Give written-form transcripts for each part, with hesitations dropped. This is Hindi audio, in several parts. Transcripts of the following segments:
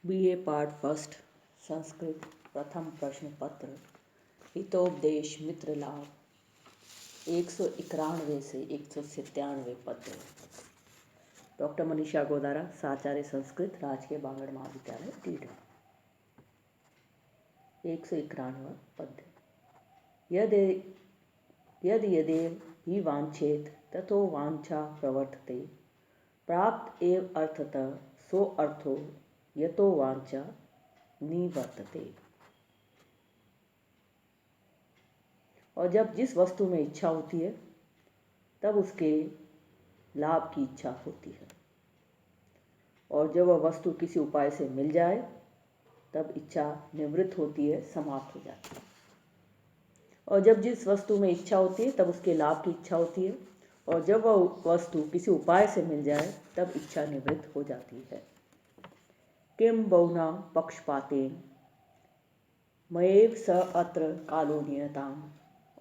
बीए पार्ट फर्स्ट संस्कृत प्रथम प्रश्न पत्र हितोपदेश मित्र लाभ 191 से 197 पत्र। डॉक्टर मनीषा गोदारा, साचार्य संस्कृत, राजकीय बांगड़ महाविद्यालय, डीडा। 191 पद्य। यदेव ही वांछेत तथो वांछा प्रवर्तते, प्राप्त एव अर्थतः सो अर्थो यतो वांछा निवर्तते। और जब जिस वस्तु में इच्छा होती है तब उसके लाभ की इच्छा होती है, और जब वह वस्तु किसी उपाय से मिल जाए तब इच्छा निवृत्त होती है, समाप्त हो जाती है। और जब जिस वस्तु में इच्छा होती है तब उसके लाभ की इच्छा होती है, और जब वह वस्तु किसी उपाय से मिल जाए तब इच्छा निवृत्त हो जाती है। किम बहुना पक्षपातेन मयेव स अत्र कालो नियताम।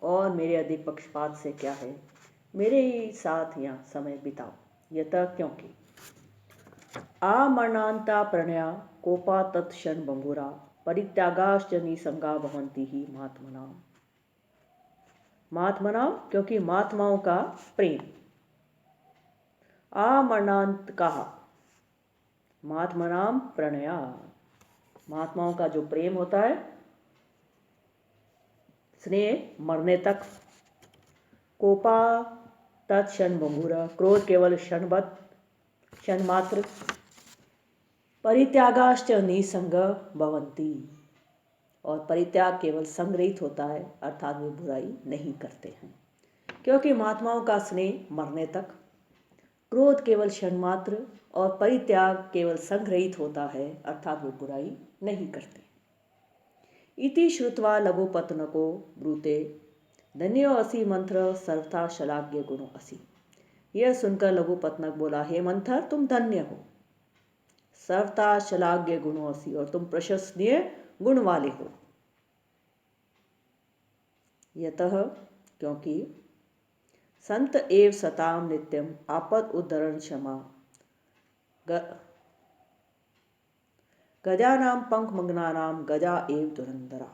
और मेरे अधिक पक्षपात से क्या है, मेरे ही साथ यहाँ समय बिताओ। यतः क्योंकि आमरणांता प्रणया कोपा तत्क्षण बंगुरा परित्यागाश्च निसंगा भवन्ति ही महात्मनाम। महात्मनाम क्योंकि महात्माओं का प्रेम। आमरणांत कहा महात्मनाम प्रणया, महात्माओं का जो प्रेम होता है, स्नेह मरने तक। कोपा तत्क्षण बंगुरा, क्रोध केवल क्षण मात्र। परित्यागाश्च निसंग भवन्ति, और परित्याग केवल संग्रहित होता है, अर्थात वे बुराई नहीं करते हैं। क्योंकि महात्माओं का स्नेह मरने तक, क्रोध केवल क्षण मात्र, और परित्याग केवल संग्रहित होता है, अर्थात वे बुराई नहीं करते। इति श्रुत्वा लघुपत्नको ब्रूते धन्यो असि मंथर सर्वथा शलाघ्य गुणो असि। यह सुनकर लघुपत्नक बोला, हे मंथर, तुम धन्य हो, सर्वथा शलाघ्य गुणो असि, और तुम प्रशंसनीय गुण वाले हो। यतः क्योंकि संत एव सताम नित्यम आपद उद्धरण क्षमा गजानाम पंख मंगनानाम गजा एव दुरंधरा।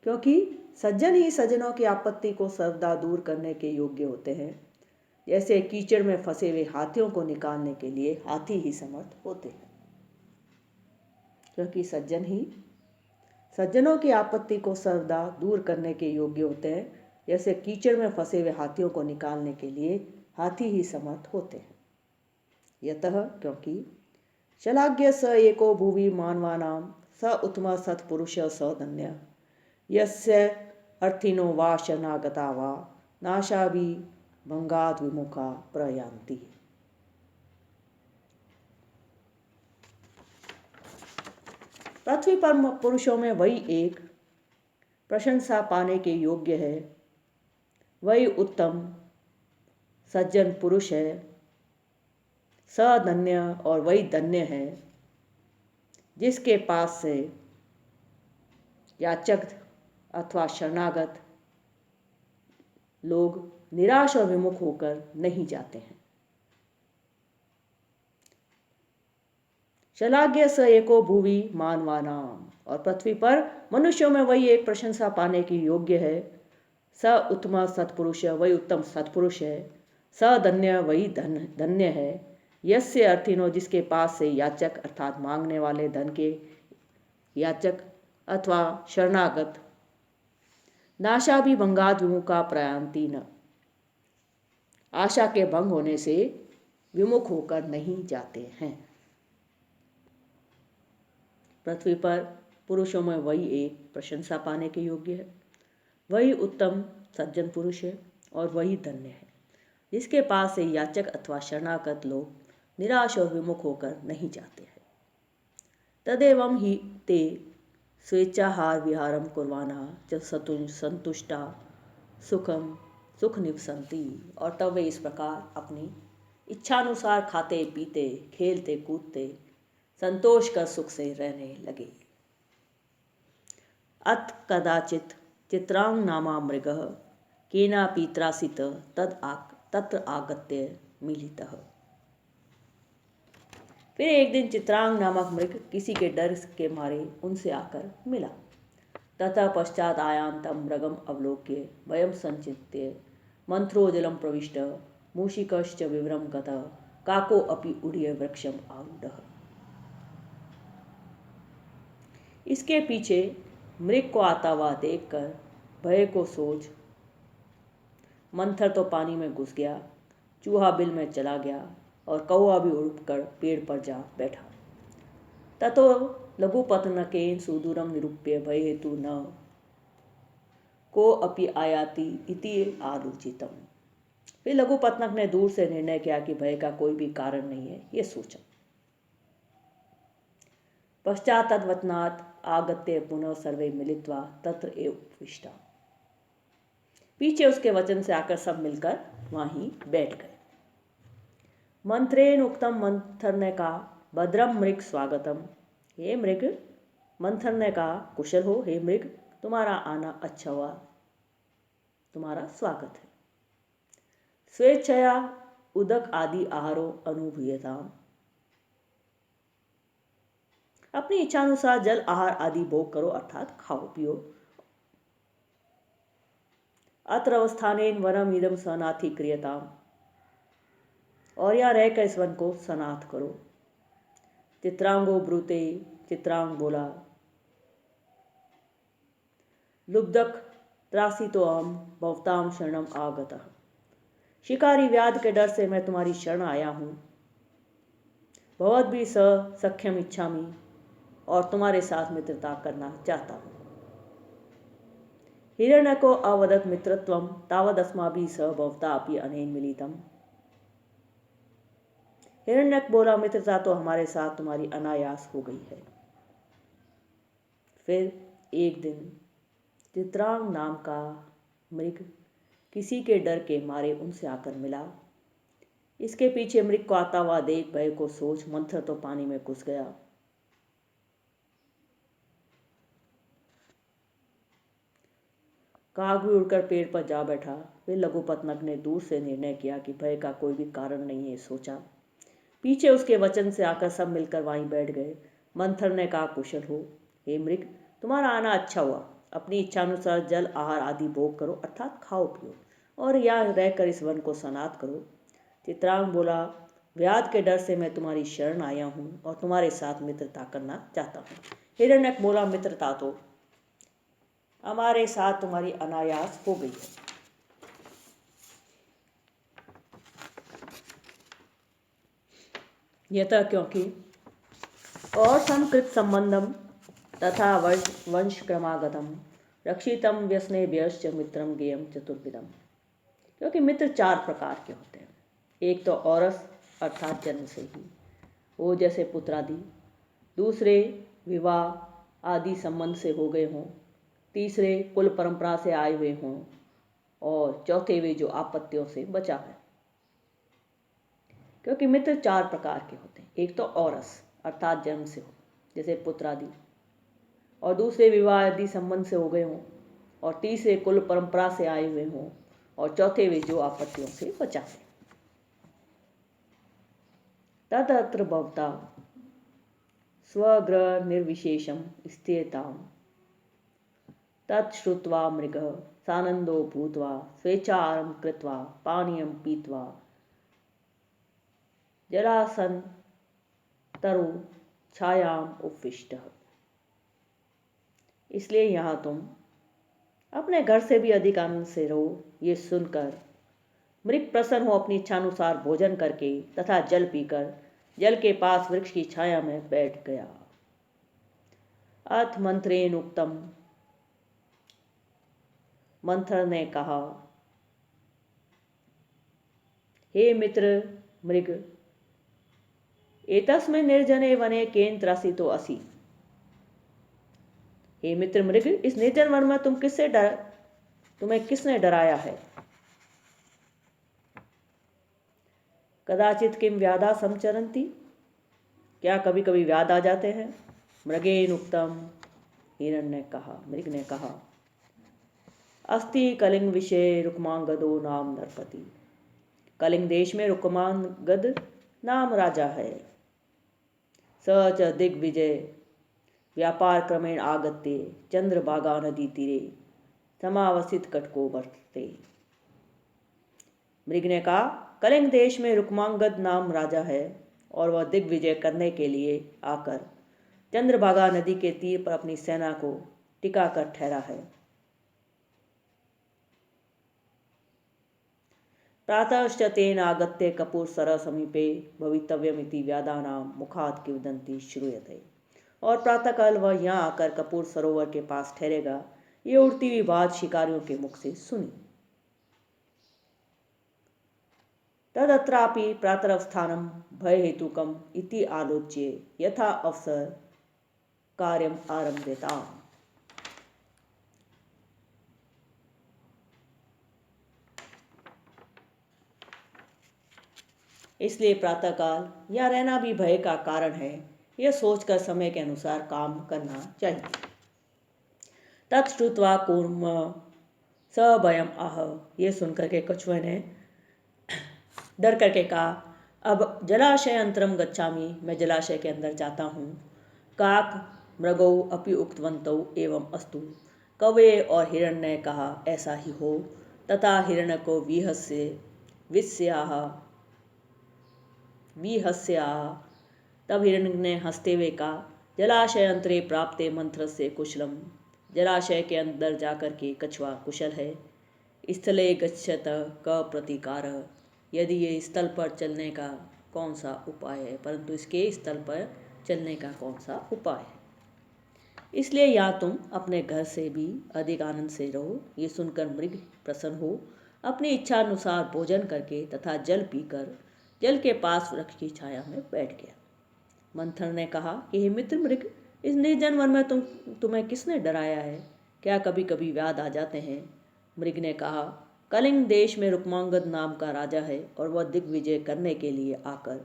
क्योंकि सज्जन ही सज्जनों की आपत्ति को सर्वदा दूर करने के योग्य होते हैं, जैसे कीचड़ में फंसे हुए हाथियों को निकालने के लिए हाथी ही समर्थ होते हैं। क्योंकि सज्जन ही सज्जनों की आपत्ति को सर्वदा दूर करने के योग्य होते हैं, जैसे कीचड़ में फंसे हुए हाथियों को निकालने के लिए हाथी ही समर्थ होते हैं। यतः क्योंकि शलाघ्य स एको भुवि मानवानां स उत्तम सत्पुरुष स धन्य यस्य अर्थिनो वा शरणागता वा नाशाभि भंगाद विमुखा प्रयान्ति। पृथ्वी पर पुरुषों में वही एक प्रशंसा पाने के योग्य है, वही उत्तम सज्जन पुरुष है, सधन्य, और वही धन्य है जिसके पास से याचक अथवा शरणागत लोग निराश और विमुख होकर नहीं जाते हैं। शलाघ्य स एको भुवि मानवानाम, और पृथ्वी पर मनुष्यों में वही एक प्रशंसा पाने की योग्य है, स उत्तम सत्पुरुष, वही उत्तम सत्पुरुष है, स धन्य, वही धन्य है, यस्य अर्थिनो, जिसके पास से याचक अर्थात मांगने वाले धन के याचक अथवा शरणागत नाशाभि भंगाद विमुखा प्रयान्ति न, आशा के भंग होने से विमुख होकर नहीं जाते हैं। पृथ्वी पर पुरुषों में वही एक प्रशंसा पाने के योग्य है, वही उत्तम सज्जन पुरुष है, और वही धन्य है जिसके पास से याचक अथवा शरणागत लोग निराश और विमुख होकर नहीं जाते हैं। तदेवं ही ते स्वेच्छाहार विहारम कुर्वाणा च संतुष्टा सुखम सुख निवसंति, और तब वे इस प्रकार अपनी इच्छानुसार खाते पीते खेलते कूदते संतोष कर सुख से रहने लगे। अत कदाचित चित्रांग नामा मृगः केनापि त्रासित तत्र आगत्य मिलितः। फिर एक दिन चित्रांग नामक मृग किसी के डर के मारे उनसे आकर मिला। ततः पश्चात आयान्तं मृगम अवलोक्य वयं संचित्य मंत्रो जलम प्रविष्ट मूषिकश्च विवरम गतः काको अपि उड़ीय वृक्षम आरूढ़। इसके पीछे मृग को आता हुआ देखकर भय को सोच मंथर तो पानी में घुस गया, चूहा बिल में चला गया और कौआ भी उड़कर पेड़ पर जा बैठा। ततो लघुपतनकेन सुदूरम निरूप्य भय हेतु न को अपि आयाति इति आलोचितम। फिर लघुपतनक ने दूर से निर्णय किया कि भय का कोई भी कारण नहीं है, ये सोचा। पश्चात तद्वचनात् आगत्य पुनः सर्वे मिलित्वा तत्र एव उपविष्टा। पीछे उसके वचन से आकर सब मिलकर वहीं बैठ गए। मंत्रेण उक्तम, मंथर ने कहा भद्रम मृग स्वागतम। हे मृग, मंथर ने कहा कुशल हो। हे मृग, तुम्हारा आना अच्छा हुआ, तुम्हारा स्वागत है। स्वेच्छया उदक आदि आहारो अनुभूयताम। अपनी इच्छानुसार जल आहार आदि भोग करो, अर्थात खाओ पियो। अत्र अवस्थानेन वनम इदम सनाथि क्रियताम। और यहाँ रहकर इस वन को सनाथ करो। चित्रांगो ब्रूते, चित्रांग बोला लुब्धक त्रासितो अहम भवताम शरणम आगतः। शिकारी व्याध के डर से मैं तुम्हारी शरण आया हूँ। भवद भी सख्यम इच्छामि, और तुम्हारे साथ मित्रता करना चाहता हूँ। हिरण्यको अवदत् मित्रत्वम तावदस्माभिः सह भवता अपि अनेन मिलितम। हिरण्यक बोला मित्रता तो हमारे साथ तुम्हारी अनायास हो गई है। फिर एक दिन चित्रांग नाम का मृग किसी के डर के मारे उनसे आकर मिला। इसके पीछे मृग को आता हुआ देख भय को सोच मंथर तो पानी में घुस गया। काग भी उड़कर पेड़ पर जा बैठा। फिर लघुपतनक ने दूर से निर्णय किया कि भय का कोई भी कारण नहीं है, सोचा। पीछे उसके वचन से आकर सब मिलकर वहीं बैठ गए। मंथर ने कहा कुशल हो। हे मृग, तुम्हारा आना अच्छा हुआ। अपनी इच्छानुसार जल आहार आदि भोग करो, अर्थात खाओ पियो, और यहाँ रहकर इस वन को सनाथ करो। चित्रांग बोला व्याध के डर से मैं तुम्हारी शरण आया हूँ और तुम्हारे साथ मित्रता करना चाहता हूँ। हिरण्यक बोला मित्रता तो हमारे साथ तुम्हारी अनायास हो गई है। यतः क्योंकि और संकृत संबंधम तथा वंश क्रमागतम रक्षितम व्यसनेभ्यश्च मित्रम गेयम चतुर्विधम। क्योंकि मित्र 4 प्रकार के होते हैं। एक तो औरस अर्थात जन्म से ही, वो जैसे पुत्र आदि। दूसरे विवाह आदि संबंध से हो गए हों। तीसरे कुल परंपरा से आए हुए हों। और चौथे वे जो आपत्तियों से बचा है। क्योंकि मित्र 4 प्रकार के होते हैं। एक तो औरस अर्थात जन्म से हो, जैसे पुत्र आदि। और दूसरे विवाह आदि संबंध से हो गए हों। और तीसरे कुल परंपरा से आए हुए हों। और चौथे वे जो आपत्तियों से बचा है। तदत्र भवता स्वग्रह निर्विशेषम स्थिरताम तत्श्रुत्वा मृगः सानंदो भूत्वा स्वेच्छाहारं कृत्वा पानीयं पीत्वा जलासन तरु छायाम उपविष्टः। इसलिए यहाँ तुम अपने घर से भी अधिक आनंद से रहो। ये सुनकर मृग प्रसन्न हो अपनी इच्छानुसार भोजन करके तथा जल पीकर जल के पास वृक्ष की छाया में बैठ गया। अथ मंत्रेण उक्तम, मंथर ने कहा हे मित्र मृग, एतस्मिन् निर्जने वने केन त्रासितो असि। हे मित्र मृग, इस निर्जन वन में तुम्हें किसने डराया है? कदाचित किम व्याधा संचरन्ति, क्या कभी कभी व्याध आ जाते हैं? मृगेन उक्तम, मृग ने कहा अस्ति कलिंग विषय रुक्मांगदो नाम नरपति। कलिंग देश में रुक्मांगद नाम राजा है। स च दिग्विजय व्यापार क्रमेण आगत्य चंद्रभागा नदी तीरे समावसित कटको वर्तते। मृग ने कहा, कलिंग देश में रुक्मांगद नाम राजा है और वह दिग्विजय करने के लिए आकर चंद्रभागा नदी के तीर पर अपनी सेना को टिका कर ठहरा है। प्रातश्च तेन आगत्य कपूर सर समीपे भवितव्यमिति व्यादानां मुखात् किंवदंती श्रूयते। और प्रातःकाल वह यहाँ आकर कपूर सरोवर के पास ठहरेगा, ये उड़ती हुई बात शिकारियों के मुख से सुनी। तदत्रापि प्रातरवस्थानं भयहेतुकम् इति आलोच्य यथा अवसर कार्यम आरम्भेताम्। इसलिए प्रातःकाल यहाँ रहना भी भय का कारण है, यह सोचकर समय के अनुसार काम करना चाहिए। तत्श्रुत्वा कूर्म स भयम आह, ये सुनकर के कछुए ने डर करके कहा, अब जलाशय अंतरम गच्छामि, मैं जलाशय के अंदर जाता हूँ। काक मृगौ अपि उक्तवन्तौ एवं अस्तु, कौवे और हिरण ने कहा ऐसा ही हो। तथा हिरण को विहस्याः, तब हिरण ने हंसते हुए कहा, जलाशय अंतरे प्राप्ते मंत्र से कुशलम, जलाशय के अंदर जाकर के कछुआ कुशल है। स्थले गच्छत क प्रतिकार, यदि ये स्थल पर चलने का कौन सा उपाय है, परंतु इसके स्थल पर चलने का कौन सा उपाय है। इसलिए या तुम अपने घर से भी अधिक आनंद से रहो। ये सुनकर मृग प्रसन्न हो अपनी इच्छा अनुसार भोजन करके तथा जल पीकर जल के पास वृक्ष की छाया में बैठ गया। मंथर ने कहा कि हे मित्र मृग, इस निर्जन वन में तुम्हें किसने डराया है? क्या कभी कभी व्याध आ जाते हैं? मृग ने कहा, कलिंग देश में रुक्मांगद नाम का राजा है और वह दिग्विजय करने के लिए आकर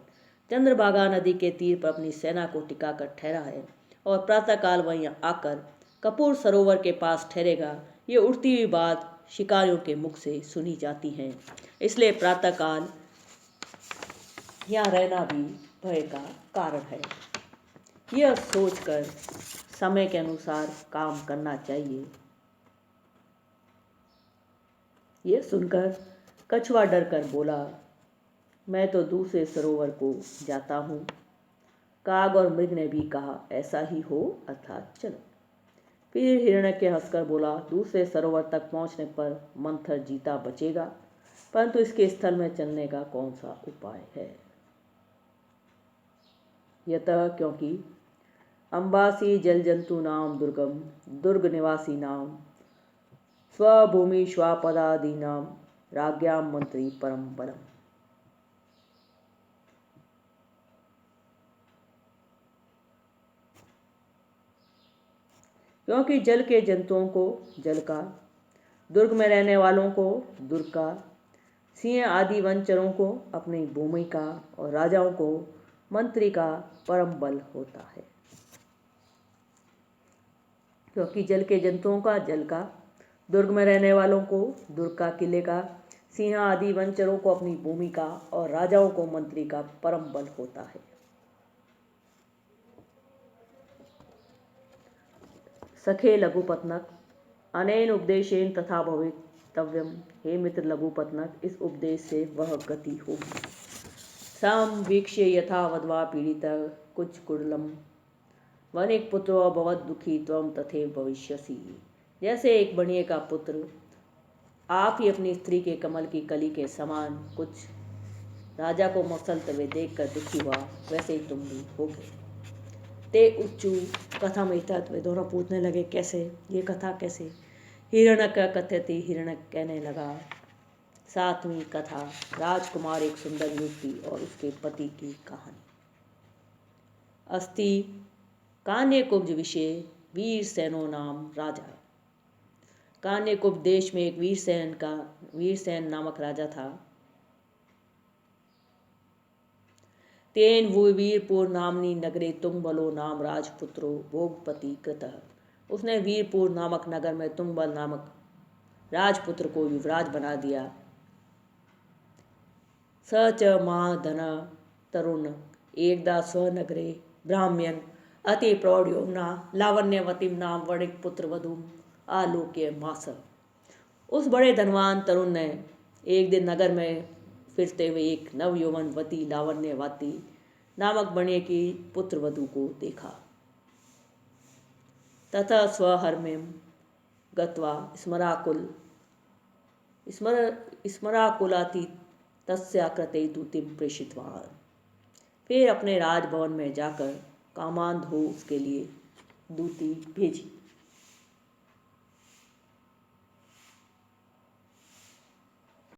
चंद्रभागा नदी के तीर पर अपनी सेना को टिकाकर ठहरा है और प्रातःकाल वह यहाँ आकर कपूर सरोवर के पास ठहरेगा। ये उड़ती हुई बात शिकारियों के मुख से सुनी जाती हैं, इसलिए प्रातःकाल यहाँ रहना भी भय का कारण है। यह सोचकर समय के अनुसार काम करना चाहिए। यह सुनकर कछुआ डर कर बोला, मैं तो दूसरे सरोवर को जाता हूँ। काग और मृग ने भी कहा ऐसा ही हो, अर्थात चलो। फिर हिरण्यक हंसकर बोला, दूसरे सरोवर तक पहुँचने पर मंथर जीता बचेगा, परंतु इसके स्थल में चलने का कौन सा उपाय है? यतः क्योंकि अंबासी जल जंतु नाम दुर्गम, दुर्ग निवासी नाम स्वभूमि स्वापदादि नाम राज्ञाम मंत्री परम बलम। क्योंकि जल के जंतुओं को जल का, दुर्ग में रहने वालों को दुर्ग का, सिंह आदि वनचरों को अपनी भूमि का और राजाओं को मंत्री का परम बल होता है। क्योंकि जल के जंतुओं का जल का, दुर्ग में रहने वालों को दुर्ग का, किले का, सिंह आदि वनचरों को अपनी भूमि का और राजाओं को मंत्री का परम बल होता है। सखे लघुपत्नक अनेन उपदेशेन तथा भवितव्यम, हे मित्र लघुपत्नक, इस उपदेश से वह गति होगी। सम वीक्ष्य यथा वधवा पीड़ित कुछ कुडलम वनिक पुत्रो भवत दुखी त्वम तथैव भविष्यसि। जैसे एक बनिए का पुत्र आप ही अपनी स्त्री के कमल की कली के समान कुछ राजा को मसलते हुए देखकर दुखी हुआ, वैसे ही तुम भी होगे। ते उच्चु कथम एतत्, वे दोनों पूछने लगे कैसे, ये कथा कैसे? हिरण्यक कथयति, हिरण्यक कहने लगा, सातवीं कथा, राजकुमार एक सुंदर युवती और उसके पति की कहानी। अस्ति कान्यकुब्ज विषय वीर सेनो नाम राजा। कान्यकुब्ज देश में एक वीरसेन नामक राजा था। तेन वीरपुर नामनी नगरे तुंगबलो नाम राजपुत्रो भोगपति कृतः। उसने वीरपुर नामक नगर में तुंगबल नामक राजपुत्र को युवराज बना दिया। स च महाधन तरुण एकदा स्वनगरे ब्राह्मण अति प्रौढ़योम्ना लावण्यवतीम नाम वणिक पुत्र वधूम आलोक्य मास। उस बड़े धनवान तरुण ने एक दिन नगर में फिरते हुए एक नवयौवनवती लावण्यवती नामक वणिक की पुत्र वधू को देखा। ततः स्वहर्म्यं गत्वा स्मराकुलाति तस्या कृते दूतिं प्रेषितवान्। फिर अपने राजभवन में जाकर कामांध हो उसके लिए दूती भेजी।